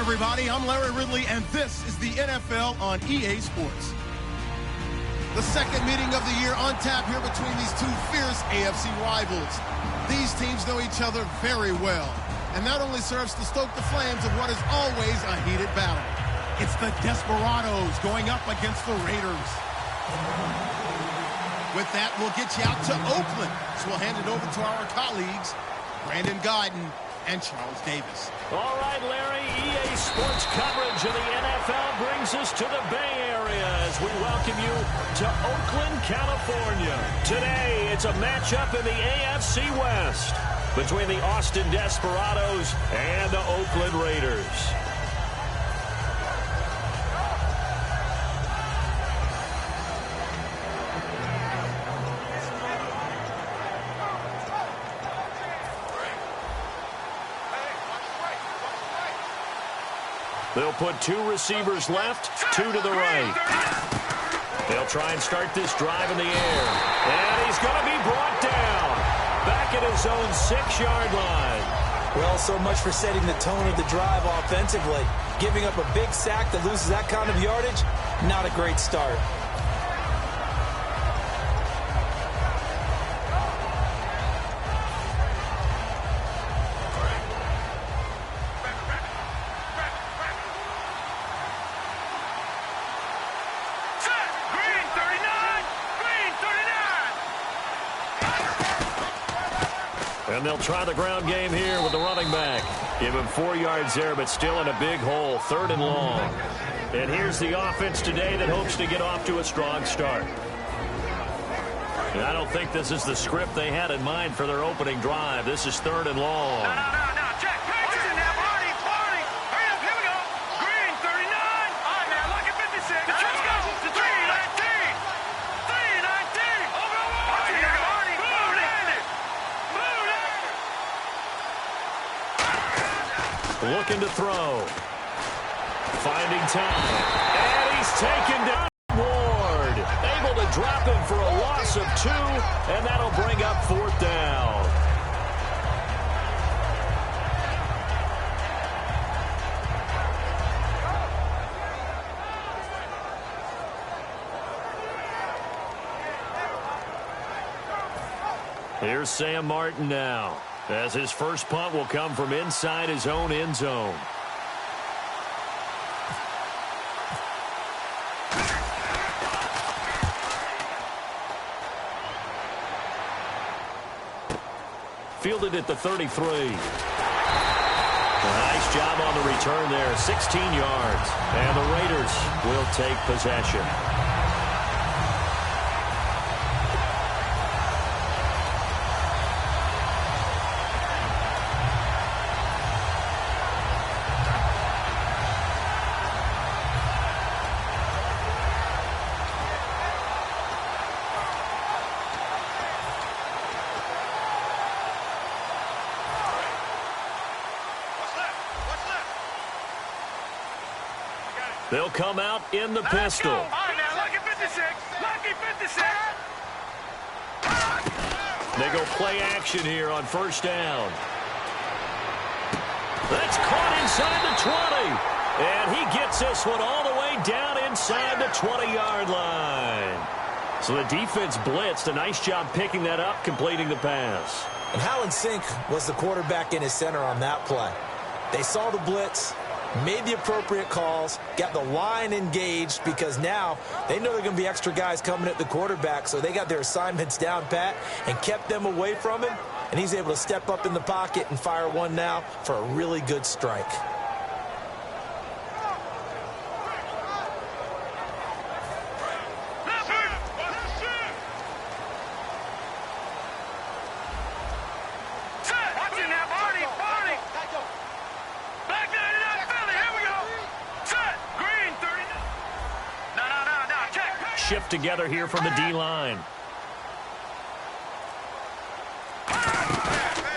everybody. I'm Larry Ridley, and this is the NFL on EA Sports. The second meeting of the year on tap here between these two fierce AFC rivals. These teams know each other very well, and that only serves to stoke the flames of what is always a heated battle. It's the Desperados going up against the Raiders. With that, we'll get you out to Oakland. So we'll hand it over to our colleagues, Brandon Guyton and Charles Davis. All right, Larry, EA Sports coverage of the NFL brings us to the Bay Area as we welcome you to Oakland, California. Today, it's a matchup in the AFC West between the Austin Desperados and the Oakland Raiders. They'll put two receivers left, two to the right. They'll try and start this drive in the air. And he's going to be brought down. Back at his own 6-yard line. Well, so much for setting the tone of the drive offensively. Giving up a big sack that loses that kind of yardage, not a great start. And they'll try the ground game here with the running back. Give him 4 yards there, but still in a big hole, 3rd and long. And here's the offense today that hopes to get off to a strong start. And I don't think this is the script they had in mind for their opening drive. This is 3rd and long. No, check. What's in there, Barney? Hurry up, here we go. Green, 39. All right, man, look at 56. Let's go. 319. 319. Over. All right, here we go. Barney, move it. Looking to throw. Finding time. And he's taken down Ward. Able to drop him for a loss of 2, and that'll bring up 4th down. Here's Sam Martin now, as his first punt will come from inside his own end zone. Fielded at the 33. Nice job on the return there, 16 yards. And the Raiders will take possession. They'll come out in the pistol. All right, now, lucky 56. Lucky 56. They go play action here on 1st down. That's caught inside the 20. And he gets this one all the way down inside the 20-yard line. So the defense blitzed. A nice job picking that up, completing the pass. And how in sync was the quarterback in his center on that play? They saw the blitz, made the appropriate calls, got the line engaged, because now they know there are going to be extra guys coming at the quarterback, so they got their assignments down pat and kept them away from him, and he's able to step up in the pocket and fire one now for a really good strike. Shift together here from the D-line.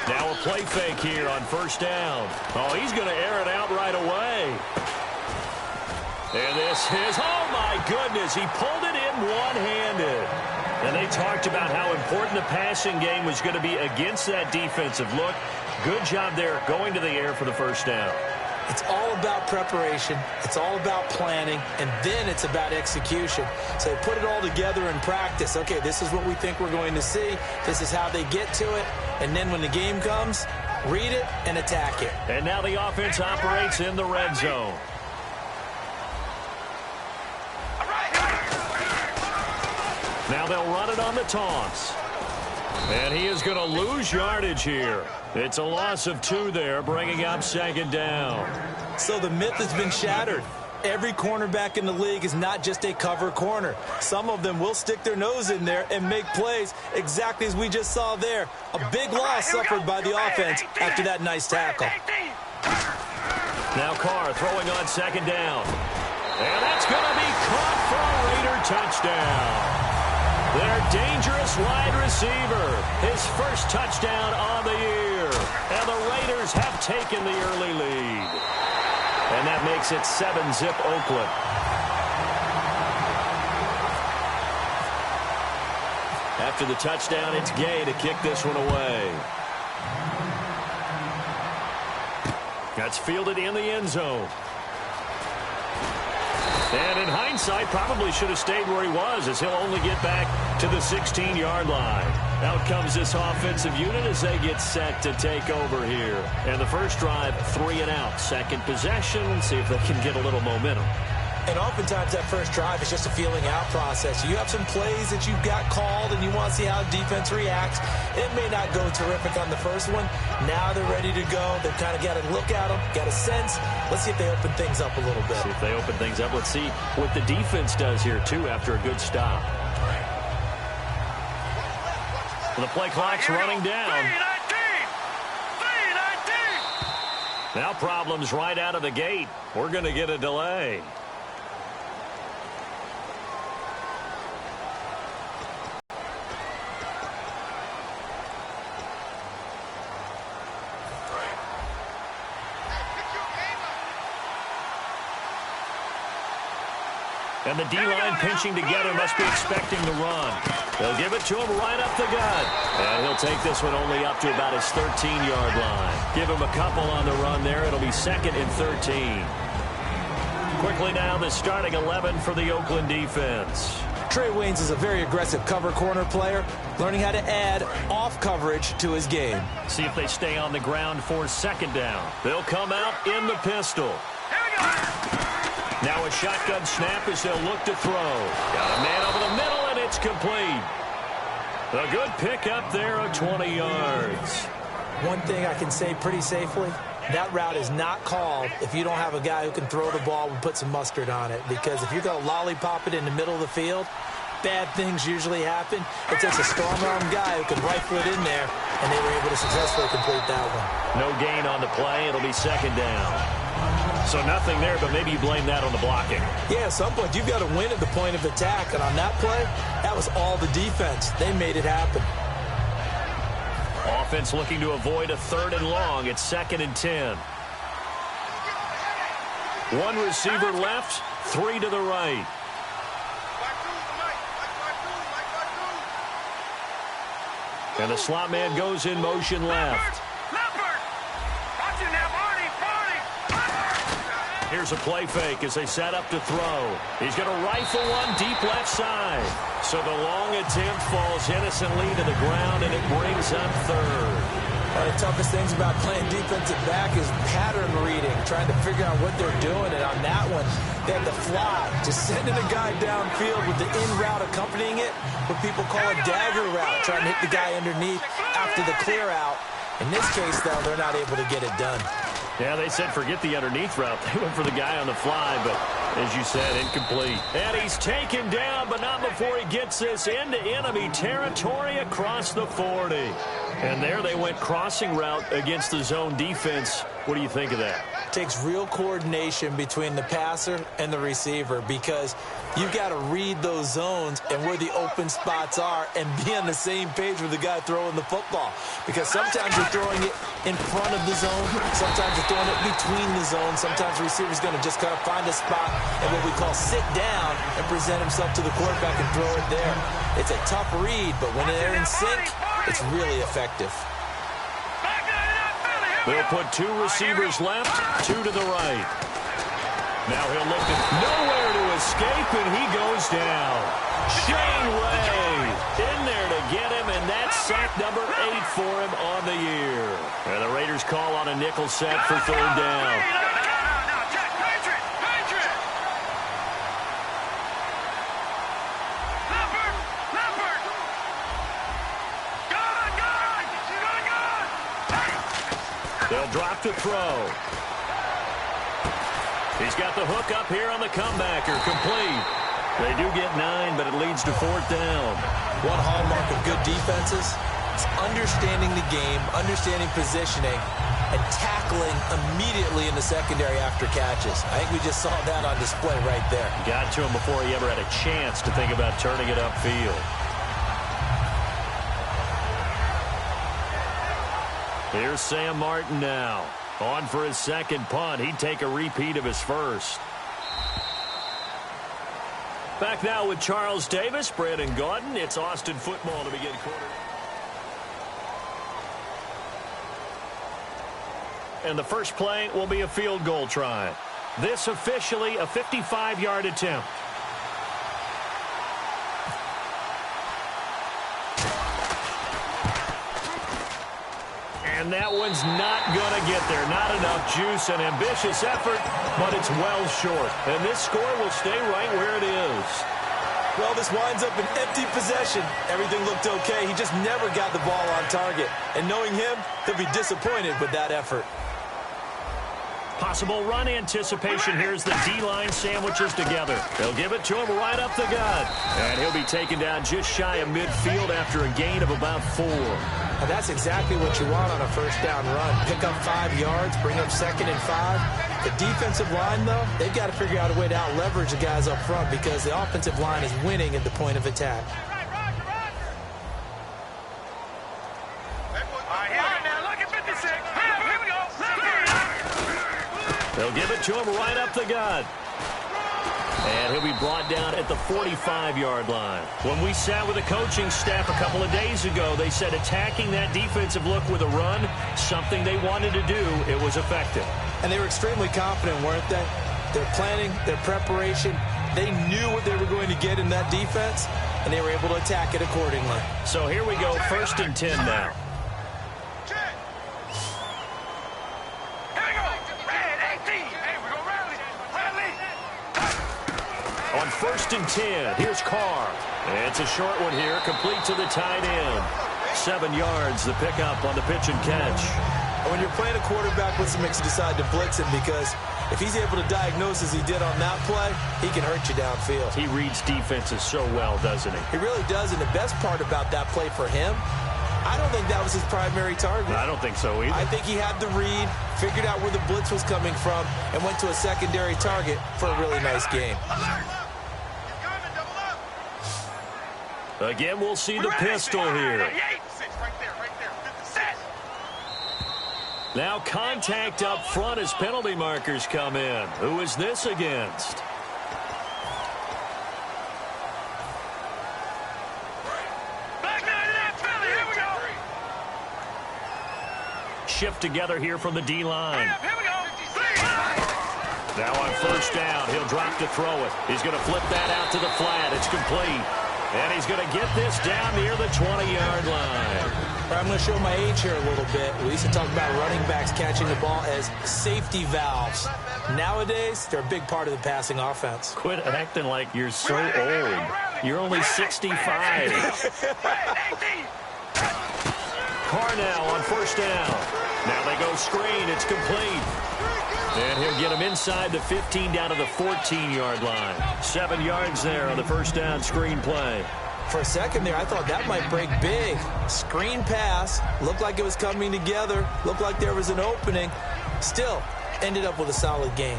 Now a play fake here on 1st down. Oh, he's going to air it out right away. And this is, oh my goodness, he pulled it in one-handed. And they talked about how important the passing game was going to be against that defensive look. Good job there going to the air for the 1st down. It's all about preparation. It's all about planning, and then it's about execution. So they put it all together in practice. Okay, this is what we think we're going to see. This is how they get to it. And then when the game comes, read it and attack it. And now the offense operates in the red zone. Now they'll run it on the toss. And he is going to lose yardage here. It's a loss of 2 there, bringing up second down. So the myth has been shattered. Every cornerback in the league is not just a cover corner. Some of them will stick their nose in there and make plays exactly as we just saw there. A big loss suffered by the offense after that nice tackle. Now Carr throwing on second down. And that's going to be caught for a Raider touchdown. Their dangerous wide receiver, his first touchdown on the year. And the Raiders have taken the early lead. And that makes it 7-zip Oakland. After the touchdown, it's Gay to kick this one away. That's fielded in the end zone. And in hindsight, probably should have stayed where he was, as he'll only get back to the 16-yard line. Out comes this offensive unit as they get set to take over here. And the first drive, 3 and out. Second possession, see if they can get a little momentum. And oftentimes that first drive is just a feeling out process. You have some plays that you've got called and you want to see how defense reacts. It may not go terrific on the first one. Now they're ready to go. They've kind of got to look at them, got a sense. Let's see if they open things up a little bit. See if they open things up. Let's see what the defense does here, too, after a good stop. The play clock's running down. Now problems right out of the gate. We're going to get a delay. And the D-line pinching together, must be expecting the run. They'll give it to him right up the gut. And he'll take this one only up to about his 13-yard line. Give him a couple on the run there. It'll be 2nd and 13. Quickly now, the starting 11 for the Oakland defense. Trey Waynes is a very aggressive cover corner player, learning how to add off coverage to his game. See if they stay on the ground for second down. They'll come out in the pistol. Now a shotgun snap as they'll look to throw. Got a man over the middle, and it's complete. A good pickup there of 20 yards. One thing I can say pretty safely, that route is not called if you don't have a guy who can throw the ball and put some mustard on it. Because if you're going to lollipop it in the middle of the field, bad things usually happen. It takes a strong-arm guy who can rifle it in there, and they were able to successfully complete that one. No gain on the play. It'll be second down. So nothing there, but maybe you blame that on the blocking. Yeah, at some point, you've got to win at the point of attack. And on that play, that was all the defense. They made it happen. Offense looking to avoid a 3rd and long. It's 2nd and 10. 1 receiver left, 3 to the right. And the slot man goes in motion left. Here's a play fake as they set up to throw. He's going to rifle one deep left side. So the long attempt falls innocently to the ground, and it brings up 3rd. One of the toughest things about playing defensive back is pattern reading, trying to figure out what they're doing. And on that one, they had the fly, just sending a guy downfield with the in route accompanying it, what people call a dagger route, trying to hit the guy underneath after the clear out. In this case, though, they're not able to get it done. Yeah, they said forget the underneath route. They went for the guy on the fly, but as you said, incomplete. And he's taken down, but not before he gets this into enemy territory across the 40. And there they went crossing route against the zone defense. What do you think of that? It takes real coordination between the passer and the receiver, because you've got to read those zones and where the open spots are and be on the same page with the guy throwing the football. Because sometimes you're throwing it in front of the zone, sometimes you're throwing it between the zones, sometimes the receiver's going to just kind of find a spot and what we call sit down and present himself to the quarterback and throw it there. It's a tough read, but when they're in sync, it's really effective. They'll put 2 receivers left, 2 to the right. Now he'll look at nowhere to escape, and he goes down. Shane Ray in there to get him, and that's sack number 8 for him on the year. And the Raiders call on a nickel set for 3rd down. They'll drop to throw. He's got the hook up here on the comebacker. Complete. They do get 9, but it leads to 4th down. One hallmark of good defenses is understanding the game, understanding positioning, and tackling immediately in the secondary after catches. I think we just saw that on display right there. Got to him before he ever had a chance to think about turning it upfield. Here's Sam Martin now. On for his 2nd punt. He'd take a repeat of his first. Back now with Charles Davis, Brandon Gaudin. It's Austin football to begin quarter. And the first play will be a field goal try. This officially a 55-yard attempt. And that one's not going to get there. Not enough juice. An ambitious effort, but it's well short. And this score will stay right where it is. Well, this winds up an empty possession. Everything looked okay. He just never got the ball on target. And knowing him, he'll be disappointed with that effort. Possible run anticipation. Here's the D-line sandwiches together. They'll give it to him right up the gut. And he'll be taken down just shy of midfield after a gain of about 4. And that's exactly what you want on a first down run. Pick up 5 yards, bring up 2nd and 5. The defensive line, though, they've got to figure out a way to out-leverage the guys up front because the offensive line is winning at the point of attack. They'll give it to him right up the gut. And he'll be brought down at the 45-yard line. When we sat with the coaching staff a couple of days ago, they said attacking that defensive look with a run, something they wanted to do, it was effective. And they were extremely confident, weren't they? Their planning, their preparation, they knew what they were going to get in that defense, and they were able to attack it accordingly. So here we go, 1st and 10 now. On 1st and 10, here's Carr. And it's a short one here, complete to the tight end. 7 yards, the pickup on the pitch and catch. And when you're playing a quarterback, what's makes you decide to blitz him? Because if he's able to diagnose as he did on that play, he can hurt you downfield. He reads defenses so well, doesn't he? He really does, and the best part about that play for him, I don't think that was his primary target. I don't think so either. I think he had the read, figured out where the blitz was coming from, and went to a secondary target for a really nice game. Again, we'll see the pistol here. Now contact up front as penalty markers come in. Who is this against? Shift together here from the D-line. Now on 1st down, he'll drop to throw it. He's going to flip that out to the flat. It's complete. And he's going to get this down near the 20-yard line. I'm going to show my age here a little bit. We used to talk about running backs catching the ball as safety valves. Nowadays, they're a big part of the passing offense. Quit acting like you're so old. You're only 65. Carr now on 1st down. Now they go screen. It's complete. And he'll get him inside the 15 down to the 14-yard line. 7 yards there on the 1st down screen play. For a second there, I thought that might break big. Screen pass. Looked like it was coming together. Looked like there was an opening. Still, ended up with a solid gain.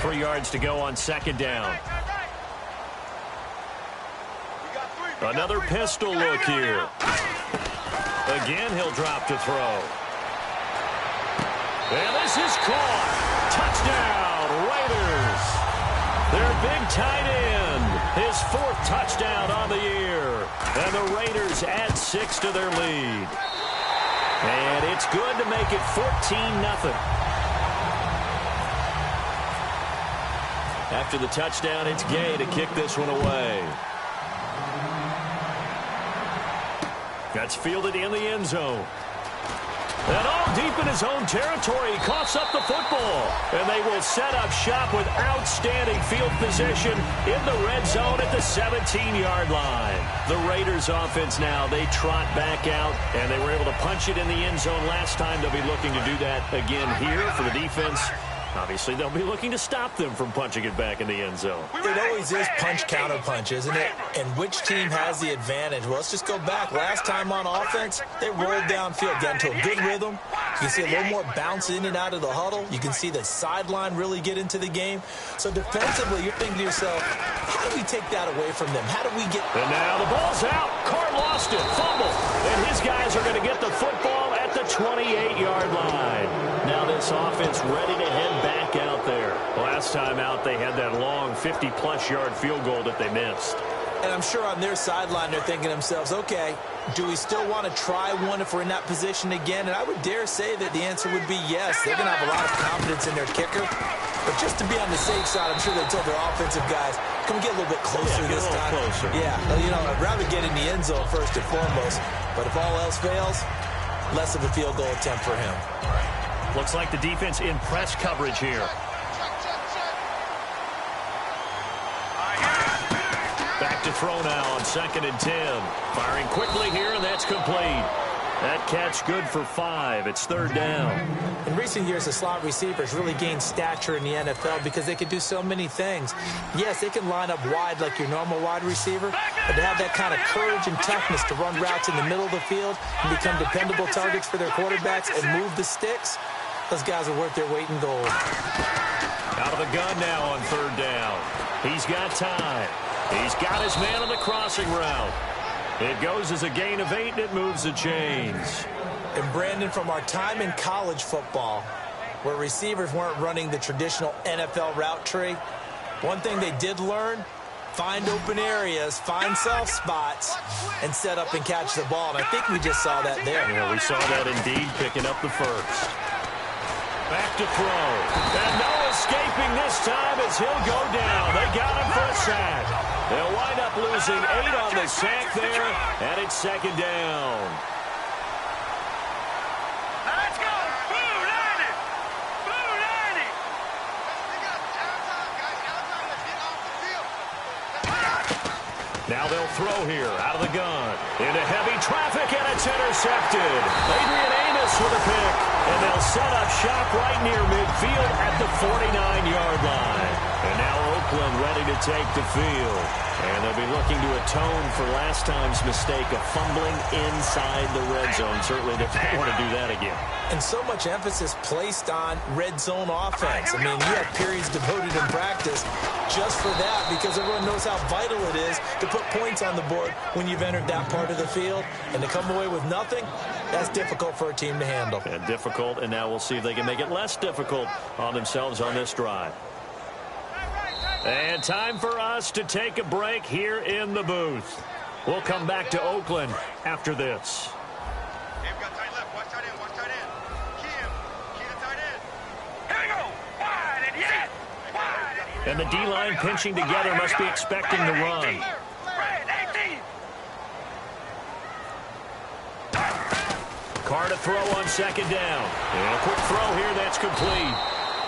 Three yards to go on 2nd down. Another pistol look here. Again, he'll drop to throw. And this is caught. Touchdown, Raiders. Their big tight end, his 4th touchdown on the year. And the Raiders add 6 to their lead. And it's good to make it 14-0. After the touchdown, it's Gay to kick this one away. That's fielded in the end zone. And all deep in his own territory, he coughs up the football. And they will set up shop with outstanding field position in the red zone at the 17-yard line. The Raiders offense now, they trot back out, and they were able to punch it in the end zone last time. They'll be looking to do that again here for the defense. Obviously, they'll be looking to stop them from punching it back in the end zone. It always is punch-counter-punch, isn't it? And which team has the advantage? Well, let's just go back. Last time on offense, they rolled downfield, got into a good rhythm. You can see a little more bounce in and out of the huddle. You can see the sideline really get into the game. So defensively, you're thinking to yourself, how do we take that away from them? How do we get... And now the ball's out. Carr lost it. Fumble. And his guys are going to get the football at the 28-yard line. Now this offense ready to head back out there. Last time out, they had that long 50-plus yard field goal that they missed. And I'm sure on their sideline, they're thinking to themselves, okay, do we still want to try one if we're in that position again? And I would dare say that the answer would be yes. They're going to have a lot of confidence in their kicker. But just to be on the safe side, I'm sure they told their offensive guys, can we get a little bit closer this time? Closer. Yeah, well, you know, I'd rather get in the end zone first and foremost. But if all else fails, less of a field goal attempt for him. Looks like the defense in press coverage here. Back to throw now on 2nd and 10. Firing quickly here, and that's complete. That catch good for 5. It's 3rd down. In recent years, the slot receivers really gained stature in the NFL because they can do so many things. Yes, they can line up wide like your normal wide receiver, but to have that kind of courage and toughness to run routes in the middle of the field and become dependable targets for their quarterbacks and move the sticks, those guys are worth their weight in gold. Out of the gun now on 3rd down. He's got time. He's got his man on the crossing route. It goes as a gain of 8, and it moves the chains. And Brandon, from our time in college football, where receivers weren't running the traditional NFL route tree, one thing they did learn, find open areas, find soft spots, and set up and catch the ball. And I think we just saw that there. Yeah, we saw that indeed, picking up the first. Back to throw. And no escaping this time as he'll go down. They got him for a sack. They'll wind up losing 8 on the sack there, and it's 2nd down. Let's go. Blue 90. Blue 90. Now they'll throw here out of the gun. Into heavy traffic, and it's intercepted. Adrian Amos with a pick. And they'll set up shop right near midfield at the 49-yard line. And now Oakland ready to take the field. And they'll be looking to atone for last time's mistake of fumbling inside the red zone. Certainly they don't want to do that again. And so much emphasis placed on red zone offense. I mean, you have periods devoted in practice just for that because everyone knows how vital it is to put points on the board when you've entered that part of the field. And to come away with nothing, that's difficult for a team to handle. And difficult, and now we'll see if they can make it less difficult on themselves on this drive. And time for us to take a break here in the booth. We'll come back to Oakland after this. Hey, we got tight left. Watch tight end. Watch tight end. Key to tight end. Here we go. Wide and yet. Wide and yet. And the D-line pinching together must be expecting the run. Carr to throw on 2nd down. And a quick throw here, that's complete.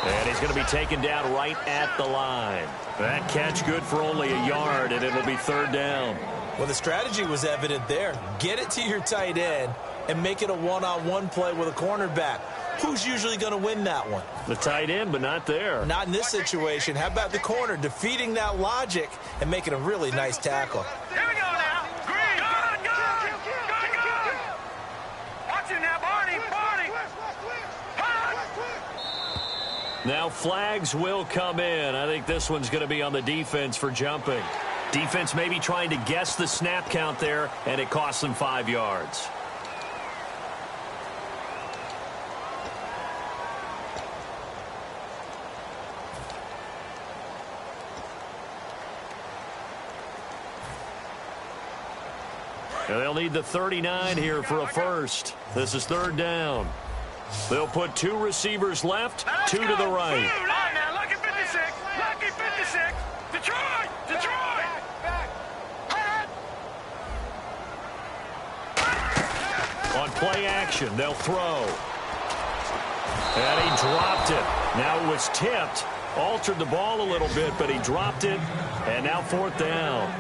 And he's going to be taken down right at the line. That catch good for only a yard, and it'll be 3rd down. Well, the strategy was evident there. Get it to your tight end and make it a one-on-one play with a cornerback. Who's usually going to win that one? The tight end, but not there. Not in this situation. How about the corner defeating that logic and making a really nice tackle? Here we go now. Green. Good. Watch it now, Barney. Now flags will come in. I think this one's going to be on the defense for jumping. Defense maybe trying to guess the snap count there, and it costs them 5 yards. And they'll need the 39 here for a first. This is third down. They'll put 2 receivers left, 2 to the right. All right, now, lucky 56. Lucky 56. Detroit! Detroit! On play action, they'll throw. And he dropped it. Now it was tipped. Altered the ball a little bit, but he dropped it. And now fourth down.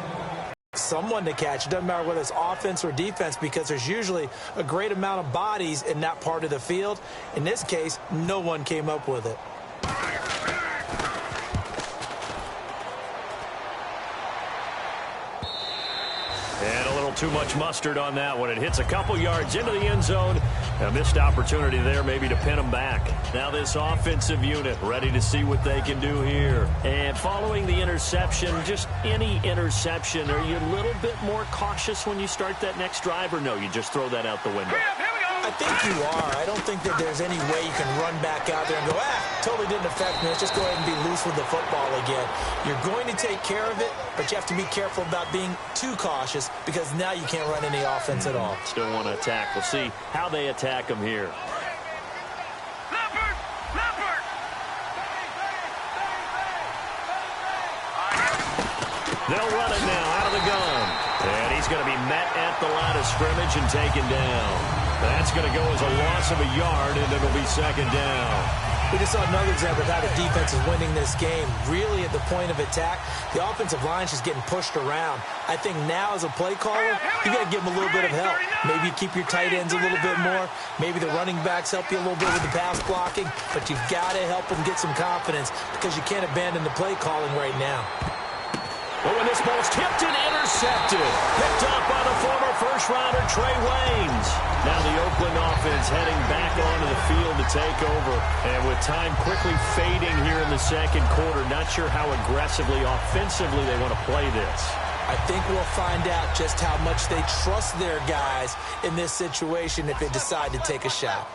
Someone to catch. It doesn't matter whether it's offense or defense, because there's usually a great amount of bodies in that part of the field. In this case, no one came up with it. And a little too much mustard on that one. It hits a couple yards into the end zone. A missed opportunity there maybe to pin them back. Now this offensive unit ready to see what they can do here. And following the interception, just any interception, are you a little bit more cautious when you start that next drive, or no, you just throw that out the window? I think you are. I don't think that there's any way you can run back out there and go, totally didn't affect me. Let's just go ahead and be loose with the football again. You're going to take care of it, but you have to be careful about being too cautious, because now you can't run any offense at all. Still want to attack. We'll see how they attack them here. They'll run it now out of the gun. And he's going to be met at the line of scrimmage and taken down. That's going to go as a loss of a yard, and it'll be second down. We just saw another example of how the defense is winning this game. Really at the point of attack, the offensive line is just getting pushed around. I think now as a play caller, you got to give them a little bit of help. Maybe you keep your tight ends a little bit more. Maybe the running backs help you a little bit with the pass blocking. But you've got to help them get some confidence, because you can't abandon the play calling right now. But when this ball's tipped and intercepted, picked up by the former first-rounder Trey Waynes. Now the Oakland offense heading back onto the field to take over. And with time quickly fading here in the second quarter, not sure how aggressively, offensively they want to play this. I think we'll find out just how much they trust their guys in this situation if they decide to take a shot.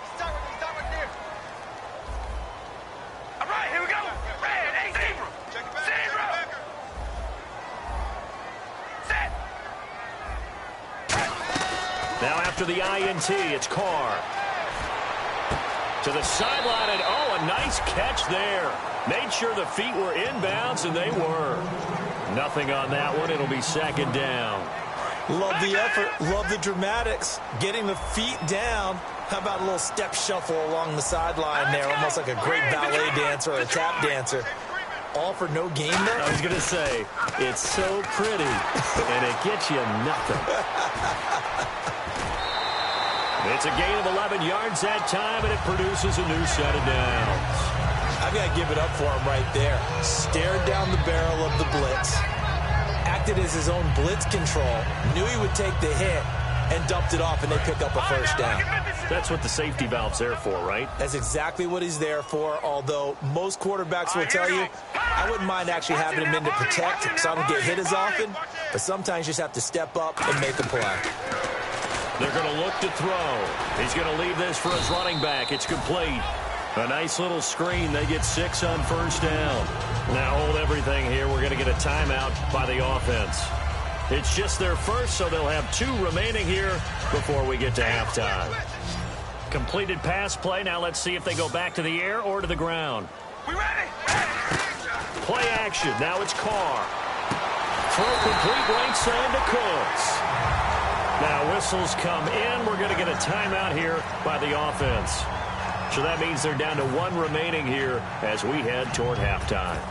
All right, here we go. Red, 8, 0. Now after the INT, it's Carr. To the sideline, and a nice catch there. Made sure the feet were inbounds, and they were. Nothing on that one. It'll be second down. Love the effort. Love the dramatics. Getting the feet down. How about a little step shuffle along the sideline there, almost like a great ballet dancer or a tap dancer. All for no gain there? I was going to say, it's so pretty, and it gets you nothing. It's a gain of 11 yards that time, and it produces a new set of downs. I've got to give it up for him right there. Stared down the barrel of the blitz, acted as his own blitz control, knew he would take the hit, and dumped it off, and they pick up a first down. That's what the safety valve's there for, right? That's exactly what he's there for, although most quarterbacks will tell you, I wouldn't mind actually having him in to protect so I don't get hit as often, but sometimes you just have to step up and make a play. They're going to look to throw. He's going to leave this for his running back. It's complete. A nice little screen. They get 6 on first down. Now hold everything here. We're going to get a timeout by the offense. It's just their first, so they'll have 2 remaining here before we get to halftime. Completed pass play. Now let's see if they go back to the air or to the ground. We ready? Play action. Now it's Carr. Throw complete right side to Cooks. Now whistles come in. We're going to get a timeout here by the offense. So that means they're down to 1 remaining here as we head toward halftime.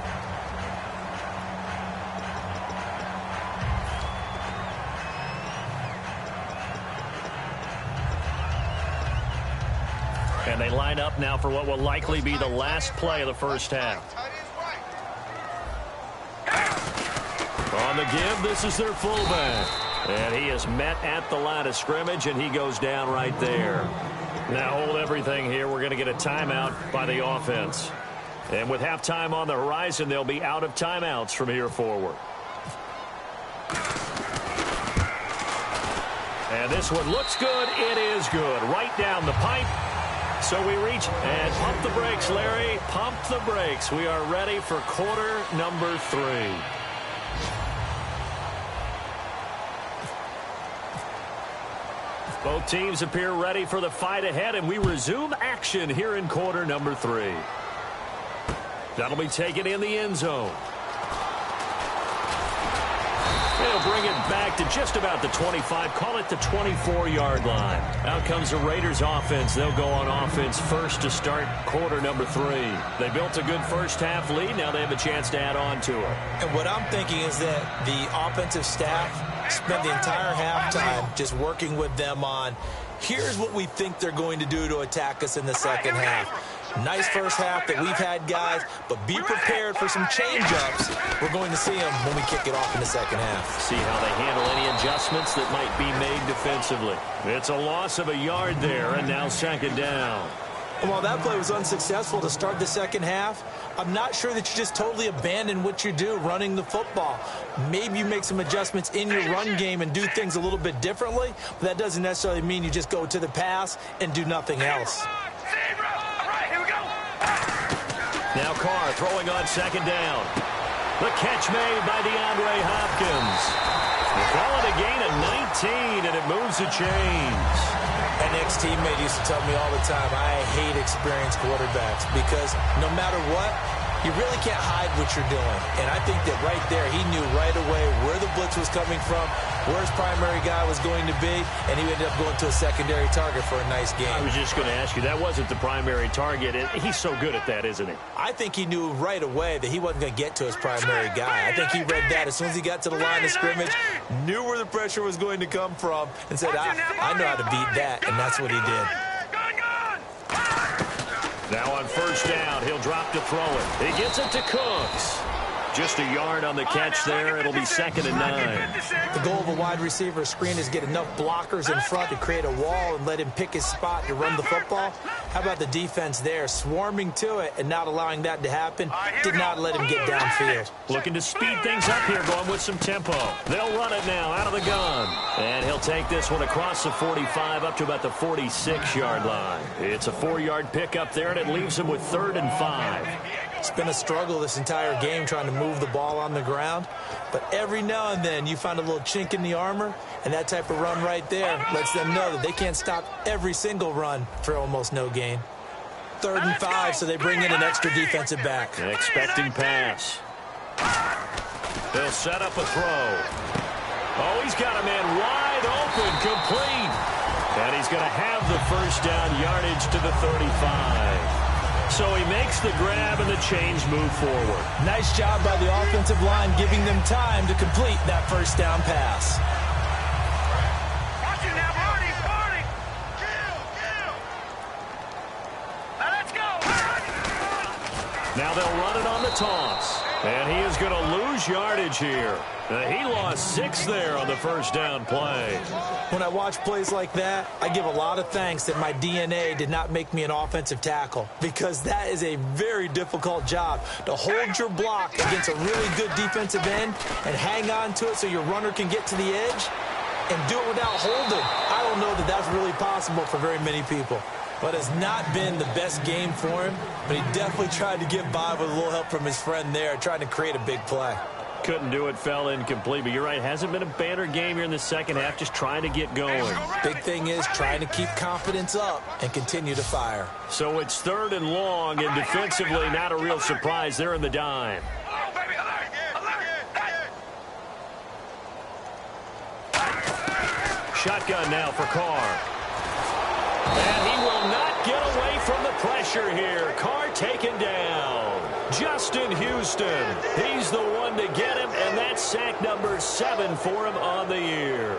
And they line up now for what will likely be the last play of the first half. On the give, this is their fullback. And he is met at the line of scrimmage, and he goes down right there. Now hold everything here. We're going to get a timeout by the offense. And with halftime on the horizon, they'll be out of timeouts from here forward. And this one looks good. It is good. Right down the pipe. So we reach and pump the brakes, Larry. Pump the brakes. We are ready for quarter number 3. Both teams appear ready for the fight ahead, and we resume action here in quarter number 3. That'll be taken in the end zone. They'll bring it back to just about the 25, call it the 24-yard line. Out comes the Raiders offense. They'll go on offense first to start quarter number 3. They built a good first-half lead. Now they have a chance to add on to it. And what I'm thinking is that the offensive staff spent the entire halftime just working with them on, here's what we think they're going to do to attack us in the second half. Nice first half that we've had, guys, but be prepared for some change-ups. We're going to see them when we kick it off in the second half. See how they handle any adjustments that might be made defensively. It's a loss of a yard there, and now second down. And while that play was unsuccessful to start the second half, I'm not sure that you just totally abandon what you do running the football. Maybe you make some adjustments in your run game and do things a little bit differently, but that doesn't necessarily mean you just go to the pass and do nothing else. Now Carr throwing on second down. The catch made by DeAndre Hopkins. They call it a gain of 19, and it moves the chains. An ex-teammate used to tell me all the time, I hate experienced quarterbacks because no matter what, you really can't hide what you're doing. And I think that right there, he knew right away where the blitz was coming from, where his primary guy was going to be, and he ended up going to a secondary target for a nice game. I was just going to ask you, that wasn't the primary target. He's so good at that, isn't he? I think he knew right away that he wasn't going to get to his primary guy. I think he read that as soon as he got to the line of scrimmage, knew where the pressure was going to come from, and said, I know how to beat that, and that's what he did. Now on first down, he'll drop to throw it. He gets it to Cooks. Just a yard on the catch there. It'll be 2nd and 9. The goal of a wide receiver screen is get enough blockers in front to create a wall and let him pick his spot to run the football. How about the defense there, swarming to it and not allowing that to happen? Did not let him get downfield. Looking to speed things up here, going with some tempo. They'll run it now out of the gun. And he'll take this one across the 45 up to about the 46-yard line. It's a 4-yard pickup there, and it leaves him with 3rd and 5. It's been a struggle this entire game trying to move the ball on the ground. But every now and then you find a little chink in the armor, and that type of run right there lets them know that they can't stop every single run for almost no gain. 3rd and 5, so they bring in an extra defensive back. An expecting pass. They'll set up a throw. Oh, he's got a man wide open, complete. And he's going to have the first down yardage to the 35. So he makes the grab and the chains move forward. Nice job by the offensive line giving them time to complete that first down pass. Watch it now, Barney, Barney. Kill. Now let's go. Now they'll run it on the toss. And he is going to lose yardage here. He lost 6 there on the first down play. When I watch plays like that, I give a lot of thanks that my DNA did not make me an offensive tackle, because that is a very difficult job to hold your block against a really good defensive end and hang on to it so your runner can get to the edge and do it without holding. I don't know that that's really possible for very many people. But it's not been the best game for him, but he definitely tried to get by with a little help from his friend there, trying to create a big play. Couldn't do it, fell incomplete, but you're right, hasn't been a banner game here in the second half, just trying to get going. Big thing is trying to keep confidence up and continue to fire. So it's 3rd and long, and defensively not a real surprise. They're in the dime. Shotgun now for Carr. And he will not get away from the pressure here. Carr taken down. Justin Houston, he's the one to get him, and that's sack number 7 for him on the year.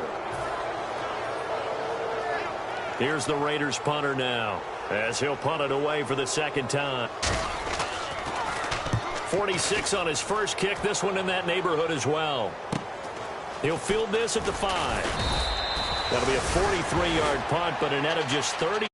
Here's the Raiders punter now, as he'll punt it away for the 2nd time. 46 on his first kick, this one in that neighborhood as well. He'll field this at the 5. That'll be a 43-yard punt, but a net of just 30.